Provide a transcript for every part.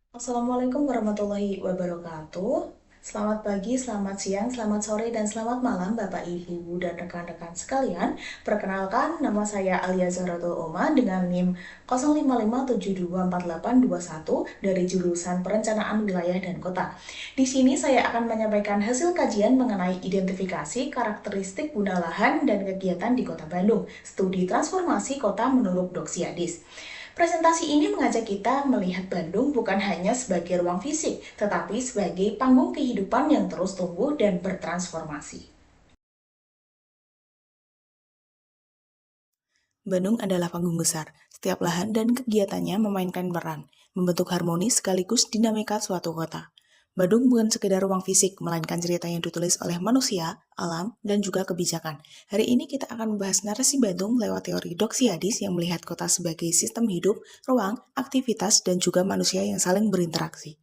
Assalamualaikum warahmatullahi wabarakatuh. Selamat pagi, selamat siang, selamat sore, dan selamat malam Bapak, Ibu, dan rekan-rekan sekalian. Perkenalkan, nama saya Alia Zahratul Oma dengan NIM 05572481 dari jurusan Perencanaan Wilayah dan Kota. Di sini saya akan menyampaikan hasil kajian mengenai identifikasi karakteristik guna lahan dan kegiatan di Kota Bandung, studi transformasi kota menurut Doxiadis. Presentasi ini mengajak kita melihat Bandung bukan hanya sebagai ruang fisik, tetapi sebagai panggung kehidupan yang terus tumbuh dan bertransformasi. Bandung adalah panggung besar. Setiap lahan dan kegiatannya memainkan peran, membentuk harmoni sekaligus dinamika suatu kota. Bandung bukan sekedar ruang fisik, melainkan cerita yang ditulis oleh manusia, alam, dan juga kebijakan. Hari ini kita akan membahas narasi Bandung lewat teori Doxiadis yang melihat kota sebagai sistem hidup, ruang, aktivitas, dan juga manusia yang saling berinteraksi.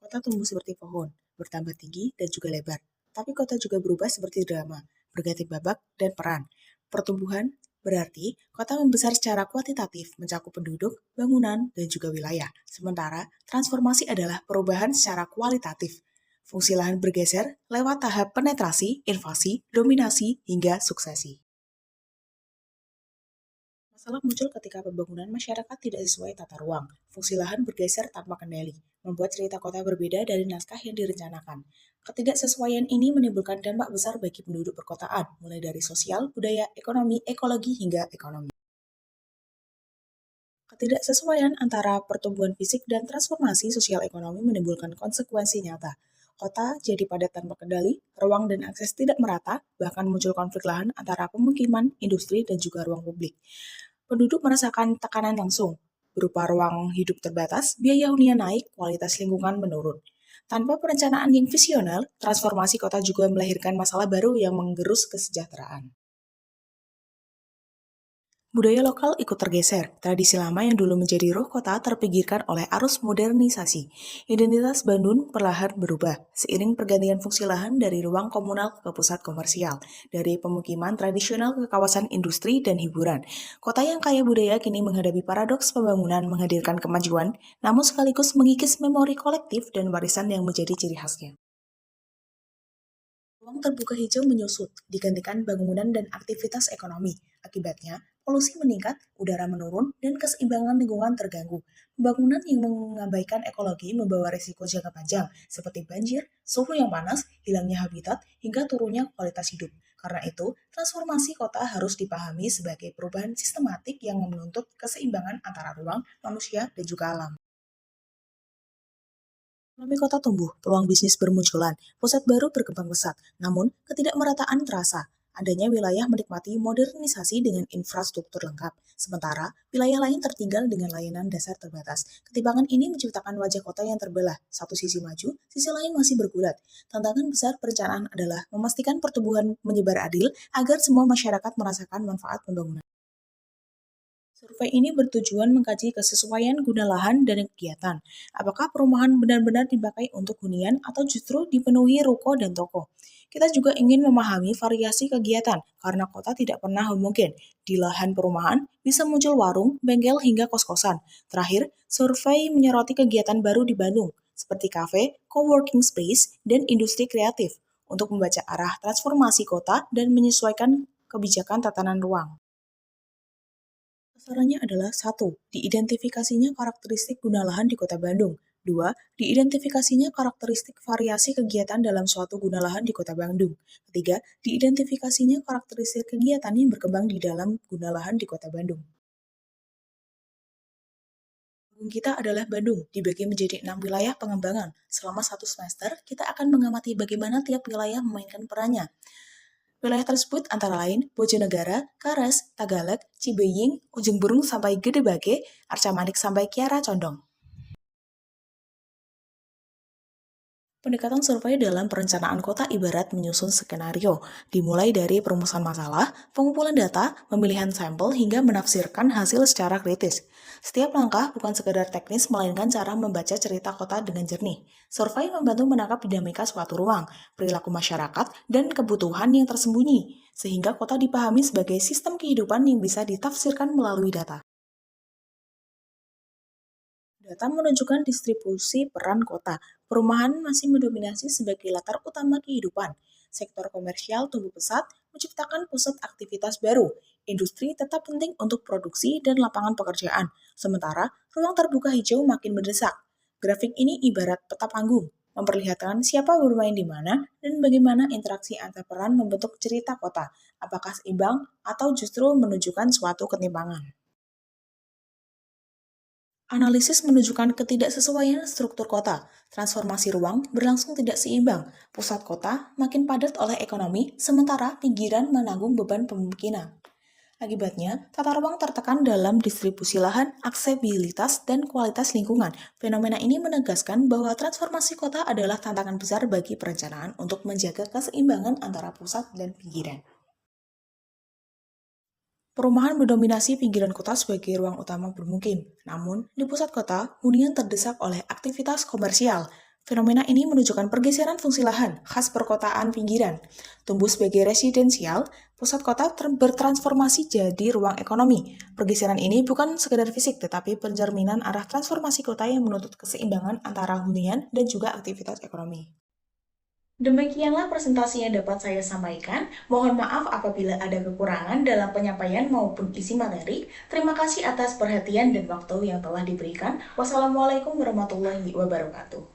Kota tumbuh seperti pohon, bertambah tinggi dan juga lebar. Tapi kota juga berubah seperti drama, berganti babak dan peran. Pertumbuhan berarti kota membesar secara kuantitatif, mencakup penduduk, bangunan, dan juga wilayah. Sementara transformasi adalah perubahan secara kualitatif. Fungsi lahan bergeser lewat tahap penetrasi, invasi, dominasi, hingga suksesi. Masalah muncul ketika pembangunan masyarakat tidak sesuai tata ruang. Fungsi lahan bergeser tanpa kendali, membuat cerita kota berbeda dari naskah yang direncanakan. Ketidaksesuaian ini menimbulkan dampak besar bagi penduduk perkotaan, mulai dari sosial, budaya, ekonomi, ekologi, hingga ekonomi. Ketidaksesuaian antara pertumbuhan fisik dan transformasi sosial ekonomi menimbulkan konsekuensi nyata. Kota jadi padat tanpa kendali, ruang dan akses tidak merata, bahkan muncul konflik lahan antara pemukiman, industri, dan juga ruang publik. Penduduk merasakan tekanan langsung, berupa ruang hidup terbatas, biaya hunian naik, kualitas lingkungan menurun. Tanpa perencanaan yang visioner, transformasi kota juga melahirkan masalah baru yang menggerus kesejahteraan. Budaya lokal ikut tergeser. Tradisi lama yang dulu menjadi roh kota terpinggirkan oleh arus modernisasi. Identitas Bandung perlahan berubah, seiring pergantian fungsi lahan dari ruang komunal ke pusat komersial, dari pemukiman tradisional ke kawasan industri dan hiburan. Kota yang kaya budaya kini menghadapi paradoks pembangunan menghadirkan kemajuan, namun sekaligus mengikis memori kolektif dan warisan yang menjadi ciri khasnya. Ruang terbuka hijau menyusut, digantikan bangunan dan aktivitas ekonomi. Akibatnya, polusi meningkat, udara menurun, dan keseimbangan lingkungan terganggu. Pembangunan yang mengabaikan ekologi membawa risiko jangka panjang, seperti banjir, suhu yang panas, hilangnya habitat, hingga turunnya kualitas hidup. Karena itu, transformasi kota harus dipahami sebagai perubahan sistematik yang menuntut keseimbangan antara ruang, manusia, dan juga alam. Ekonomi kota tumbuh, peluang bisnis bermunculan, pusat baru berkembang pesat, namun ketidakmerataan terasa. Adanya wilayah menikmati modernisasi dengan infrastruktur lengkap, sementara wilayah lain tertinggal dengan layanan dasar terbatas. Ketimpangan ini menciptakan wajah kota yang terbelah, satu sisi maju, sisi lain masih bergulat. Tantangan besar perencanaan adalah memastikan pertumbuhan menyebar adil agar semua masyarakat merasakan manfaat pembangunan. Survei ini bertujuan mengkaji kesesuaian guna lahan dan kegiatan. Apakah perumahan benar-benar dipakai untuk hunian atau justru dipenuhi ruko dan toko? Kita juga ingin memahami variasi kegiatan karena kota tidak pernah homogen. Di lahan perumahan bisa muncul warung, bengkel, hingga kos-kosan. Terakhir, survei menyoroti kegiatan baru di Bandung, seperti kafe, coworking space, dan industri kreatif untuk membaca arah transformasi kota dan menyesuaikan kebijakan tatanan ruang. Sasarannya adalah 1. Diidentifikasinya karakteristik guna lahan di Kota Bandung. 2. Diidentifikasinya karakteristik variasi kegiatan dalam suatu guna lahan di Kota Bandung. 3. Diidentifikasinya karakteristik kegiatan yang berkembang di dalam guna lahan di Kota Bandung. Bandung kita adalah Bandung, dibagi menjadi 6 wilayah pengembangan. Selama satu semester, kita akan mengamati bagaimana tiap wilayah memainkan perannya. Wilayah tersebut antara lain Bojonegara, Karas, Tagalog, Cibeuying, Ujung Berung sampai Gede Bage, Arca Manik sampai Kiara Condong. Pendekatan survei dalam perencanaan kota ibarat menyusun skenario, dimulai dari perumusan masalah, pengumpulan data, pemilihan sampel, hingga menafsirkan hasil secara kritis. Setiap langkah bukan sekedar teknis, melainkan cara membaca cerita kota dengan jernih. Survei membantu menangkap dinamika suatu ruang, perilaku masyarakat, dan kebutuhan yang tersembunyi, sehingga kota dipahami sebagai sistem kehidupan yang bisa ditafsirkan melalui data. Data menunjukkan distribusi peran kota. Perumahan masih mendominasi sebagai latar utama kehidupan. Sektor komersial tumbuh pesat, menciptakan pusat aktivitas baru. Industri tetap penting untuk produksi dan lapangan pekerjaan, sementara ruang terbuka hijau makin mendesak. Grafik ini ibarat peta panggung, memperlihatkan siapa bermain di mana dan bagaimana interaksi antar peran membentuk cerita kota, apakah seimbang atau justru menunjukkan suatu ketimpangan. Analisis menunjukkan ketidaksesuaian struktur kota. Transformasi ruang berlangsung tidak seimbang. Pusat kota makin padat oleh ekonomi, sementara pinggiran menanggung beban pemukiman. Akibatnya, tata ruang tertekan dalam distribusi lahan, aksesibilitas, dan kualitas lingkungan. Fenomena ini menegaskan bahwa transformasi kota adalah tantangan besar bagi perencanaan untuk menjaga keseimbangan antara pusat dan pinggiran. Perumahan mendominasi pinggiran kota sebagai ruang utama bermukim. Namun, di pusat kota, hunian terdesak oleh aktivitas komersial. Fenomena ini menunjukkan pergeseran fungsi lahan khas perkotaan pinggiran. Tumbuh sebagai residensial, pusat kota bertransformasi jadi ruang ekonomi. Pergeseran ini bukan sekedar fisik, tetapi pencerminan arah transformasi kota yang menuntut keseimbangan antara hunian dan juga aktivitas ekonomi. Demikianlah presentasi yang dapat saya sampaikan. Mohon maaf apabila ada kekurangan dalam penyampaian maupun isi materi. Terima kasih atas perhatian dan waktu yang telah diberikan. Wassalamualaikum warahmatullahi wabarakatuh.